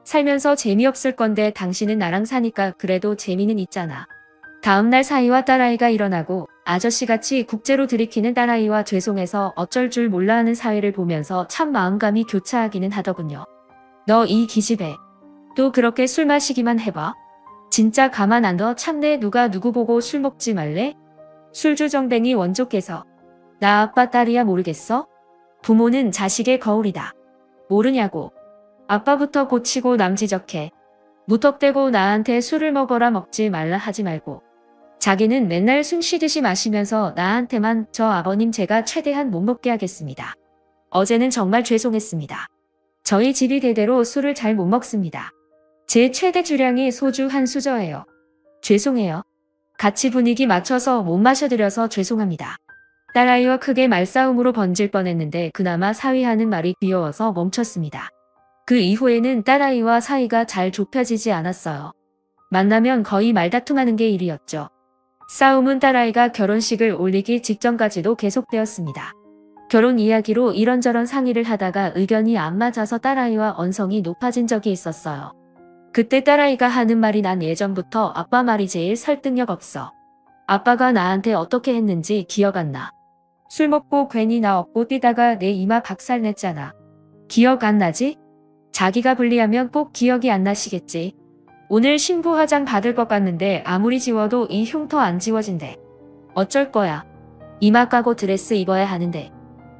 살면서 재미없을 건데 당신은 나랑 사니까 그래도 재미는 있잖아. 다음날 사위와 딸아이가 일어나고 아저씨같이 국제로 들이키는 딸아이와 죄송해서 어쩔 줄 몰라 하는 사위를 보면서 참 마음감이 교차하기는 하더군요. 너 이 기집애. 또 그렇게 술 마시기만 해봐. 진짜 가만 안 둬. 참내. 누가 누구 보고 술 먹지 말래? 술주정뱅이 원조께서. 나 아빠 딸이야 모르겠어? 부모는 자식의 거울이다. 모르냐고. 아빠부터 고치고 남 지적해. 무턱대고 나한테 술을 먹어라 먹지 말라 하지 말고. 자기는 맨날 숨 쉬듯이 마시면서 나한테만 저 아버님 제가 최대한 못 먹게 하겠습니다. 어제는 정말 죄송했습니다. 저희 집이 대대로 술을 잘 못 먹습니다. 제 최대 주량이 소주 한 수저예요. 죄송해요. 같이 분위기 맞춰서 못 마셔드려서 죄송합니다. 딸아이와 크게 말싸움으로 번질 뻔했는데 그나마 사위하는 말이 귀여워서 멈췄습니다. 그 이후에는 딸아이와 사이가 잘 좁혀지지 않았어요. 만나면 거의 말다툼하는 게 일이었죠. 싸움은 딸아이가 결혼식을 올리기 직전까지도 계속되었습니다. 결혼 이야기로 이런저런 상의를 하다가 의견이 안 맞아서 딸아이와 언성이 높아진 적이 있었어요. 그때 딸아이가 하는 말이 난 예전부터 아빠 말이 제일 설득력 없어. 아빠가 나한테 어떻게 했는지 기억 안 나. 술 먹고 괜히 나 업고 뛰다가 내 이마 박살 냈잖아. 기억 안 나지? 자기가 불리하면 꼭 기억이 안 나시겠지. 오늘 신부 화장 받을 것 같는데 아무리 지워도 이 흉터 안 지워진대. 어쩔 거야. 이마 까고 드레스 입어야 하는데.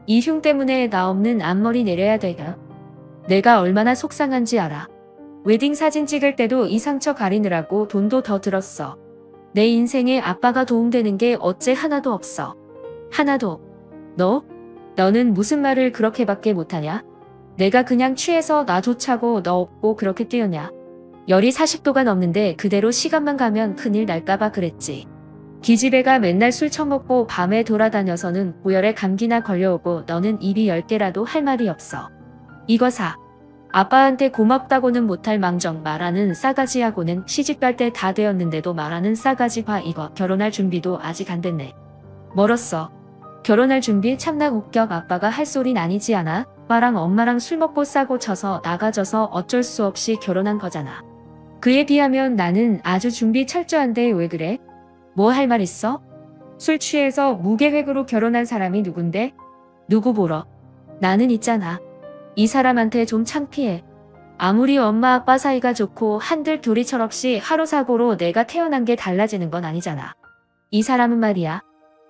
이 흉 때문에 나 없는 앞머리 내려야 되나? 내가 얼마나 속상한지 알아. 웨딩 사진 찍을 때도 이 상처 가리느라고 돈도 더 들었어. 내 인생에 아빠가 도움되는 게 어째 하나도 없어. 하나도. 너는 무슨 말을 그렇게밖에 못하냐? 내가 그냥 취해서 나 좋자고 너 없고 그렇게 뛰었냐? 열이 40도가 넘는데 그대로 시간만 가면 큰일 날까봐 그랬지. 기집애가 맨날 술 처먹고 밤에 돌아다녀서는 고열에 감기나 걸려오고 너는 입이 10개라도 할 말이 없어. 이거 사. 아빠한테 고맙다고는 못할 망정 말하는 싸가지하고는 시집갈 때 다 되었는데도 말하는 싸가지 봐 이거. 결혼할 준비도 아직 안 됐네. 멀었어. 결혼할 준비 참나 웃겨. 아빠가 할 소린 아니지 않아? 아빠랑 엄마랑 술 먹고 싸고 쳐서 나가져서 어쩔 수 없이 결혼한 거잖아. 그에 비하면 나는 아주 준비 철저한데 왜 그래? 뭐 할 말 있어? 술 취해서 무계획으로 결혼한 사람이 누군데? 누구 보러? 나는 있잖아. 이 사람한테 좀 창피해. 아무리 엄마 아빠 사이가 좋고 한들 둘이 철없이 하루 사고로 내가 태어난 게 달라지는 건 아니잖아. 이 사람은 말이야.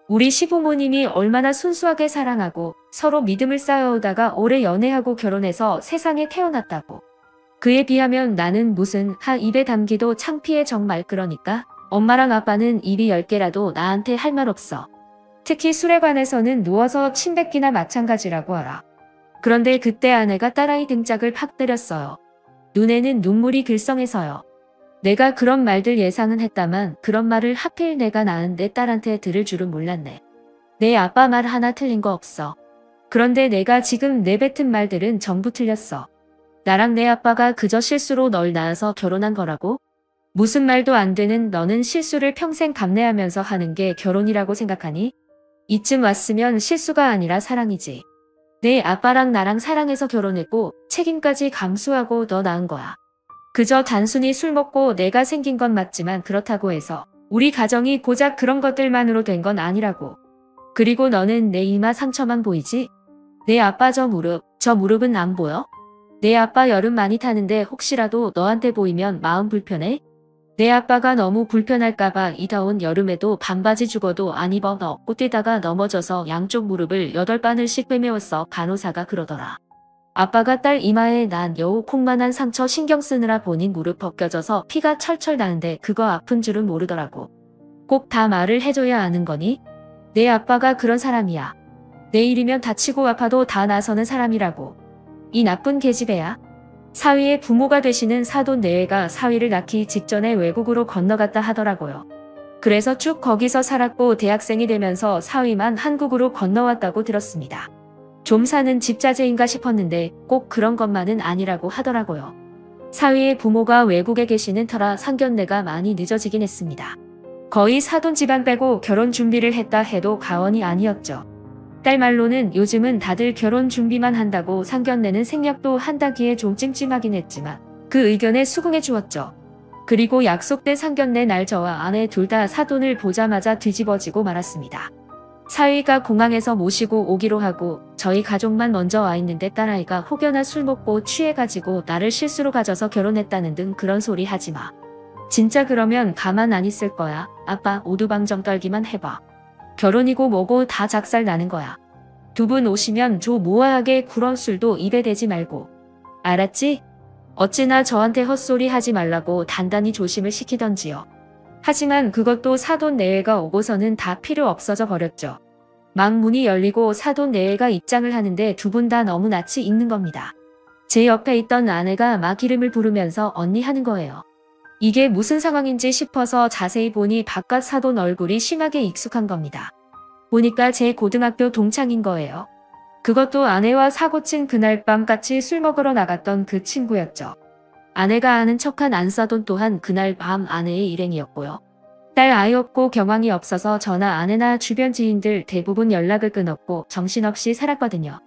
우리 시부모님이 얼마나 순수하게 사랑하고 서로 믿음을 쌓아오다가 오래 연애하고 결혼해서 세상에 태어났다고. 그에 비하면 나는 무슨 입에 담기도 창피해 정말. 그러니까 엄마랑 아빠는 입이 10개라도 나한테 할 말 없어. 특히 술에 관해서는 누워서 침 뱉기나 마찬가지라고 알아. 그런데 그때 아내가 딸아이 등짝을 팍 때렸어요. 눈에는 눈물이 글썽해서요. 내가 그런 말들 예상은 했다만 그런 말을 하필 내가 낳은 내 딸한테 들을 줄은 몰랐네. 내 아빠 말 하나 틀린 거 없어. 그런데 내가 지금 내뱉은 말들은 전부 틀렸어. 나랑 내 아빠가 그저 실수로 널 낳아서 결혼한 거라고? 무슨 말도 안 되는 너는 실수를 평생 감내하면서 하는 게 결혼이라고 생각하니? 이쯤 왔으면 실수가 아니라 사랑이지. 내 아빠랑 나랑 사랑해서 결혼했고 책임까지 감수하고 너 낳은 거야. 그저 단순히 술 먹고 내가 생긴 건 맞지만 그렇다고 해서 우리 가정이 고작 그런 것들만으로 된 건 아니라고. 그리고 너는 내 이마 상처만 보이지? 내 아빠 저 무릎은 안 보여? 내 아빠 여름 많이 타는데 혹시라도 너한테 보이면 마음 불편해? 내 아빠가 너무 불편할까봐 이 더운 여름에도 반바지 죽어도 안 입어 넣고 뛰다가 넘어져서 양쪽 무릎을 8바늘씩 꿰매었어. 간호사가 그러더라. 아빠가 딸 이마에 난 여우 콩만한 상처 신경 쓰느라 본인 무릎 벗겨져서 피가 철철 나는데 그거 아픈 줄은 모르더라고. 꼭 다 말을 해줘야 아는 거니? 내 아빠가 그런 사람이야. 내일이면 다치고 아파도 다 나서는 사람이라고. 이 나쁜 계집애야. 사위의 부모가 되시는 사돈 내외가 사위를 낳기 직전에 외국으로 건너갔다 하더라고요. 그래서 쭉 거기서 살았고 대학생이 되면서 사위만 한국으로 건너왔다고 들었습니다. 좀 사는 집자재인가 싶었는데 꼭 그런 것만은 아니라고 하더라고요. 사위의 부모가 외국에 계시는 터라 상견례가 많이 늦어지긴 했습니다. 거의 사돈 집안 빼고 결혼 준비를 했다 해도 과언이 아니었죠. 딸 말로는 요즘은 다들 결혼 준비만 한다고 상견례는 생략도 한다기에 좀 찜찜하긴 했지만 그 의견에 수긍해 주었죠. 그리고 약속된 상견례 날 저와 아내 둘 다 사돈을 보자마자 뒤집어지고 말았습니다. 사위가 공항에서 모시고 오기로 하고 저희 가족만 먼저 와 있는데 딸아이가 혹여나 술 먹고 취해가지고 나를 실수로 가져서 결혼했다는 등 그런 소리 하지 마. 진짜 그러면 가만 안 있을 거야. 아빠 오두방정 떨기만 해봐. 결혼이고 뭐고 다 작살 나는 거야. 두 분 오시면 조 모아하게 그런 술도 입에 대지 말고. 알았지? 어찌나 저한테 헛소리 하지 말라고 단단히 조심을 시키던지요. 하지만 그것도 사돈 내외가 오고서는 다 필요 없어져 버렸죠. 막 문이 열리고 사돈 내외가 입장을 하는데 두 분 다 너무 낯이 익는 겁니다. 제 옆에 있던 아내가 막 이름을 부르면서 언니 하는 거예요. 이게 무슨 상황인지 싶어서 자세히 보니 바깥 사돈 얼굴이 심하게 익숙한 겁니다. 보니까 제 고등학교 동창인 거예요. 그것도 아내와 사고친 그날 밤 같이 술 먹으러 나갔던 그 친구였죠. 아내가 아는 척한 안사돈 또한 그날 밤 아내의 일행이었고요. 딸 아이 없고 경황이 없어서 저나 아내나 주변 지인들 대부분 연락을 끊었고 정신없이 살았거든요.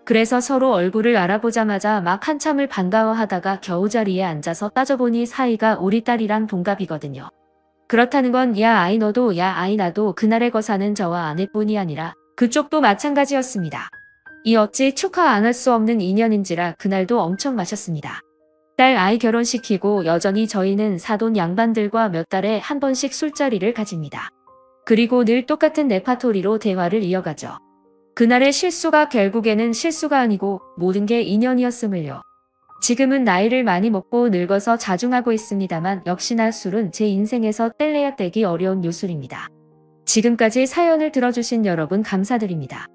그래서 서로 얼굴을 알아보자마자 막 한참을 반가워하다가 겨우 자리에 앉아서 따져보니 사이가 우리 딸이랑 동갑이거든요. 그렇다는 건 야 아이 너도 야 아이 나도 그날의 거사는 저와 아내뿐이 아니라 그쪽도 마찬가지였습니다. 이 어찌 축하 안 할 수 없는 인연인지라 그날도 엄청 마셨습니다. 딸 아이 결혼시키고 여전히 저희는 사돈 양반들과 몇 달에 한 번씩 술자리를 가집니다. 그리고 늘 똑같은 레파토리로 대화를 이어가죠. 그날의 실수가 결국에는 실수가 아니고 모든 게 인연이었음을요. 지금은 나이를 많이 먹고 늙어서 자중하고 있습니다만 역시나 술은 제 인생에서 뗄래야 떼기 어려운 요술입니다. 지금까지 사연을 들어주신 여러분 감사드립니다.